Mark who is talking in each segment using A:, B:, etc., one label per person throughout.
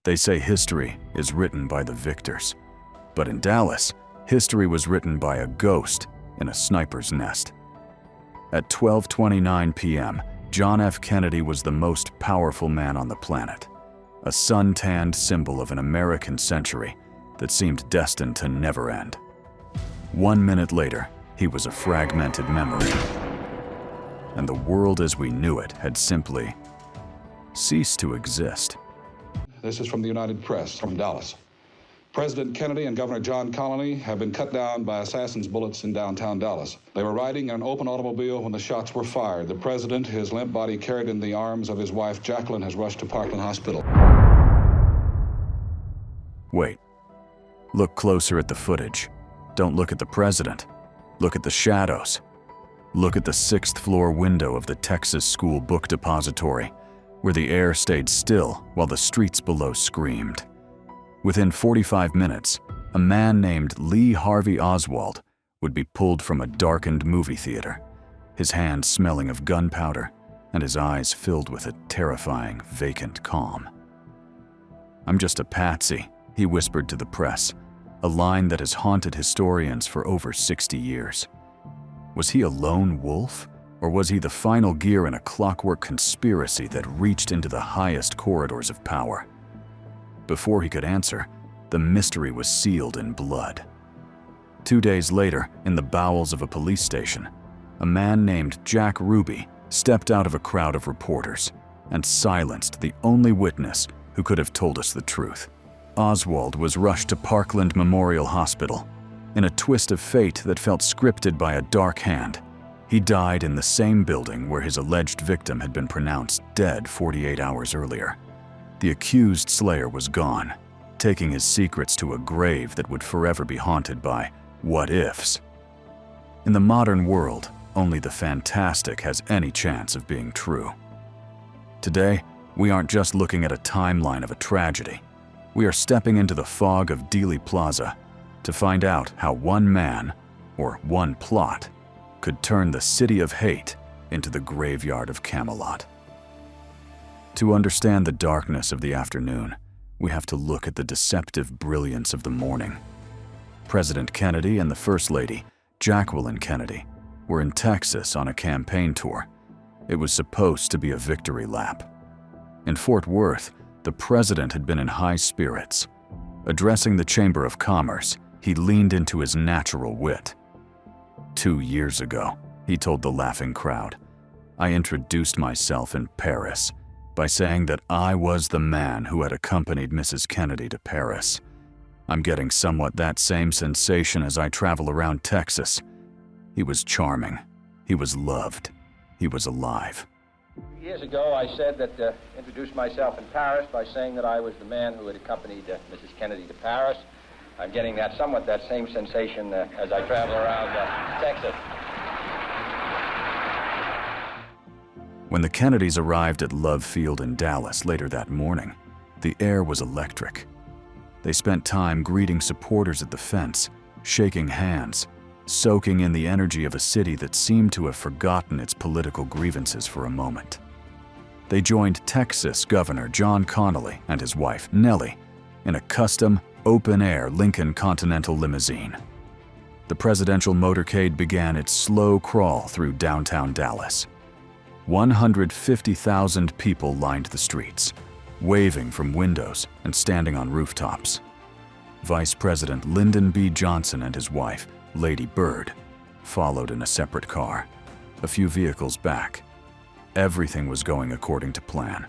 A: They say history is written by the victors. But in Dallas, history was written by a ghost in a sniper's nest. At 12:29 p.m., John F. Kennedy was the most powerful man on the planet, a sun-tanned symbol of an American century that seemed destined to never end. 1 minute later, he was a fragmented memory, and the world as we knew it had simply ceased to exist.
B: This is from the United Press from Dallas. President Kennedy and Governor John Connally have been cut down by assassins' bullets in downtown Dallas. They were riding in an open automobile when the shots were fired. The president, his limp body carried in the arms of his wife Jacqueline, has rushed to Parkland Hospital.
A: Wait. Look closer at the footage. Don't look at the president. Look at the shadows. Look at the 6th floor window of the Texas School Book Depository, where the air stayed still while the streets below screamed. Within 45 minutes, a man named Lee Harvey Oswald would be pulled from a darkened movie theater, his hands smelling of gunpowder and his eyes filled with a terrifying, vacant calm. "I'm just a patsy," he whispered to the press, a line that has haunted historians for over 60 years. Was he a lone wolf, or was he the final gear in a clockwork conspiracy that reached into the highest corridors of power? Before he could answer, the mystery was sealed in blood. 2 days later, in the bowels of a police station, a man named Jack Ruby stepped out of a crowd of reporters and silenced the only witness who could have told us the truth. Oswald was rushed to Parkland Memorial Hospital. In a twist of fate that felt scripted by a dark hand, he died in the same building where his alleged victim had been pronounced dead 48 hours earlier. The accused slayer was gone, taking his secrets to a grave that would forever be haunted by what-ifs. In the modern world, only the fantastic has any chance of being true. Today, we aren't just looking at a timeline of a tragedy. We are stepping into the fog of Dealey Plaza to find out how one man, or one plot, could turn the city of hate into the graveyard of Camelot. To understand the darkness of the afternoon, we have to look at the deceptive brilliance of the morning. President Kennedy and the First Lady, Jacqueline Kennedy, were in Texas on a campaign tour. It was supposed to be a victory lap. In Fort Worth, the president had been in high spirits. Addressing the Chamber of Commerce, he leaned into his natural wit. 2 years ago, he told the laughing crowd, I introduced myself in Paris by saying that I was the man who had accompanied Mrs. Kennedy to Paris. I'm getting somewhat that same sensation as I travel around Texas. He was charming. He was loved. He was alive.
C: Years ago, I said that, introduced myself in Paris by saying that I was the man who had accompanied Mrs. Kennedy to Paris. I'm getting somewhat that same sensation as I travel around Texas.
A: When the Kennedys arrived at Love Field in Dallas later that morning, the air was electric. They spent time greeting supporters at the fence, shaking hands, soaking in the energy of a city that seemed to have forgotten its political grievances for a moment. They joined Texas Governor John Connally and his wife, Nellie, in a custom, open-air Lincoln Continental limousine. The presidential motorcade began its slow crawl through downtown Dallas. 150,000 people lined the streets, waving from windows and standing on rooftops. Vice President Lyndon B. Johnson and his wife, Lady Bird, followed in a separate car, a few vehicles back. Everything was going according to plan.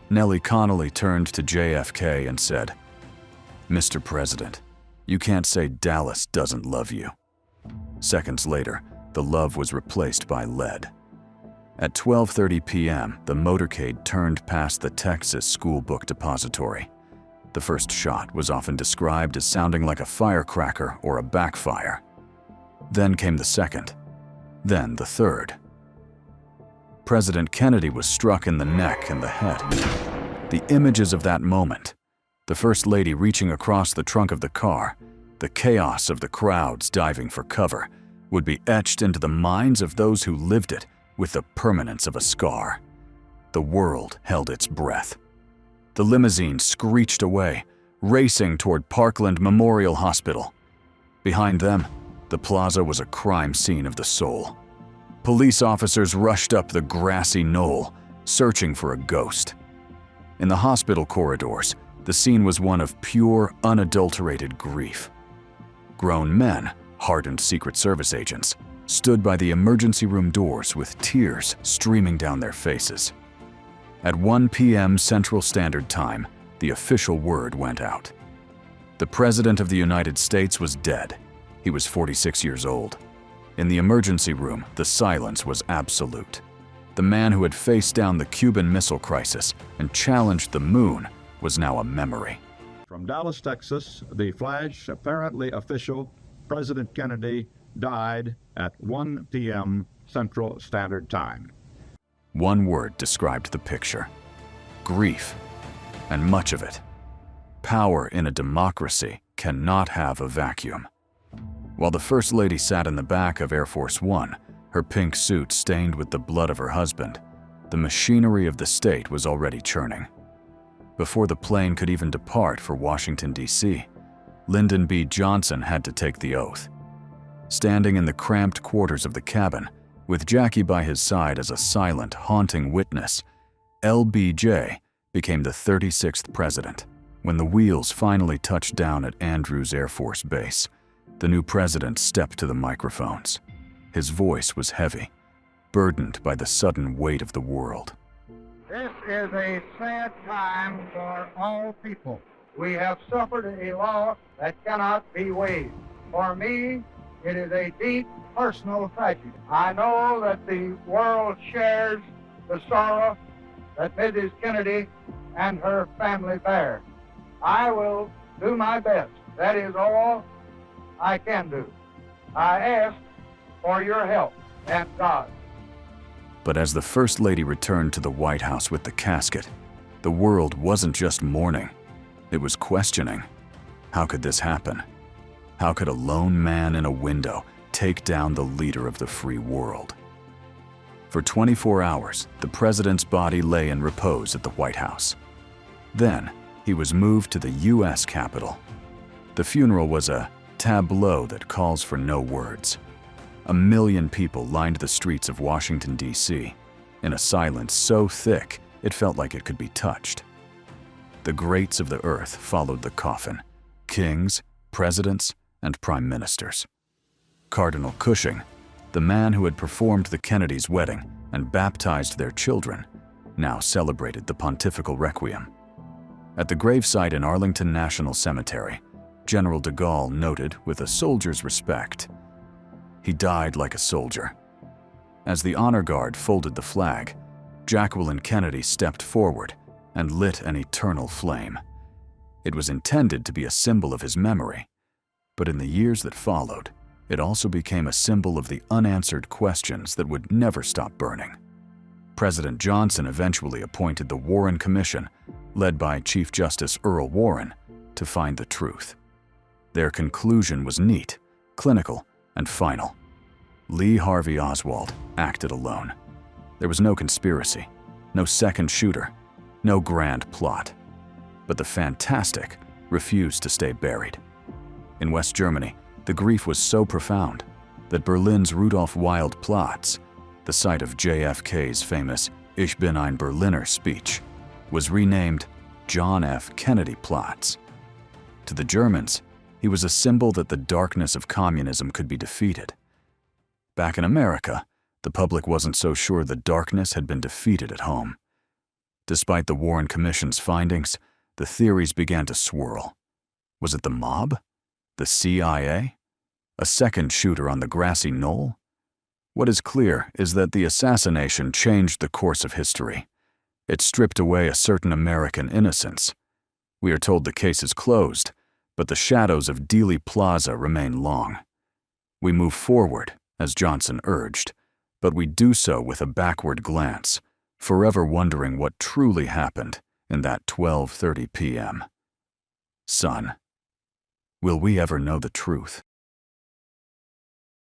A: Nellie Connally turned to JFK and said, Mr. President, you can't say Dallas doesn't love you. Seconds later, the love was replaced by lead. At 12:30 p.m., the motorcade turned past the Texas School Book Depository. The first shot was often described as sounding like a firecracker or a backfire. Then came the second, then the third. President Kennedy was struck in the neck and the head. The images of that moment, the First Lady reaching across the trunk of the car, the chaos of the crowds diving for cover, would be etched into the minds of those who lived it with the permanence of a scar. The world held its breath. The limousine screeched away, racing toward Parkland Memorial Hospital. Behind them, the plaza was a crime scene of the soul. Police officers rushed up the grassy knoll, searching for a ghost. In the hospital corridors, the scene was one of pure, unadulterated grief. Grown men, hardened Secret Service agents, stood by the emergency room doors with tears streaming down their faces. At 1 p.m. Central Standard Time, the official word went out. The President of the United States was dead. He was 46 years old. In the emergency room, the silence was absolute. The man who had faced down the Cuban Missile Crisis and challenged the moon was now a memory.
D: From Dallas, Texas, the flash, apparently official, President Kennedy died at 1 p.m. Central Standard Time.
A: One word described the picture: grief, and much of it. Power in a democracy cannot have a vacuum. While the First Lady sat in the back of Air Force One, her pink suit stained with the blood of her husband, the machinery of the state was already churning. Before the plane could even depart for Washington, D.C., Lyndon B. Johnson had to take the oath. Standing in the cramped quarters of the cabin, with Jackie by his side as a silent, haunting witness, LBJ became the 36th president. When the wheels finally touched down at Andrews Air Force Base, the new president stepped to the microphones. His voice was heavy, burdened by the sudden weight of the world.
E: This is a sad time for all people. We have suffered a loss that cannot be weighed. For me, it is a deep personal tragedy. I know that the world shares the sorrow that Mrs. Kennedy and her family bear. I will do my best. That is all I can do. I ask for your help and God.
A: But as the First Lady returned to the White House with the casket, the world wasn't just mourning. It was questioning. How could this happen? How could a lone man in a window take down the leader of the free world? For 24 hours, the president's body lay in repose at the White House. Then, he was moved to the U.S. Capitol. The funeral was a tableau that calls for no words. 1 million people lined the streets of Washington, D.C., in a silence so thick it felt like it could be touched. The greats of the earth followed the coffin: kings, presidents, and prime ministers. Cardinal Cushing, the man who had performed the Kennedys' wedding and baptized their children, now celebrated the pontifical requiem. At the gravesite in Arlington National Cemetery, General de Gaulle noted with a soldier's respect, "He died like a soldier." As the honor guard folded the flag, Jacqueline Kennedy stepped forward and lit an eternal flame. It was intended to be a symbol of his memory, but in the years that followed, it also became a symbol of the unanswered questions that would never stop burning. President Johnson eventually appointed the Warren Commission, led by Chief Justice Earl Warren, to find the truth. Their conclusion was neat, clinical, and final. Lee Harvey Oswald acted alone. There was no conspiracy, no second shooter, no grand plot. But the fantastic refused to stay buried. In West Germany, the grief was so profound that Berlin's Rudolf Wilde Platz, the site of JFK's famous Ich bin ein Berliner speech, was renamed John F. Kennedy Platz. To the Germans, he was a symbol that the darkness of communism could be defeated. Back in America, the public wasn't so sure the darkness had been defeated at home. Despite the Warren Commission's findings, the theories began to swirl. Was it the mob? The CIA? A second shooter on the grassy knoll? What is clear is that the assassination changed the course of history. It stripped away a certain American innocence. We are told the case is closed, but the shadows of Dealey Plaza remain long. We move forward, as Johnson urged, but we do so with a backward glance, forever wondering what truly happened in that 12:30 p.m. Son, will we ever know the truth?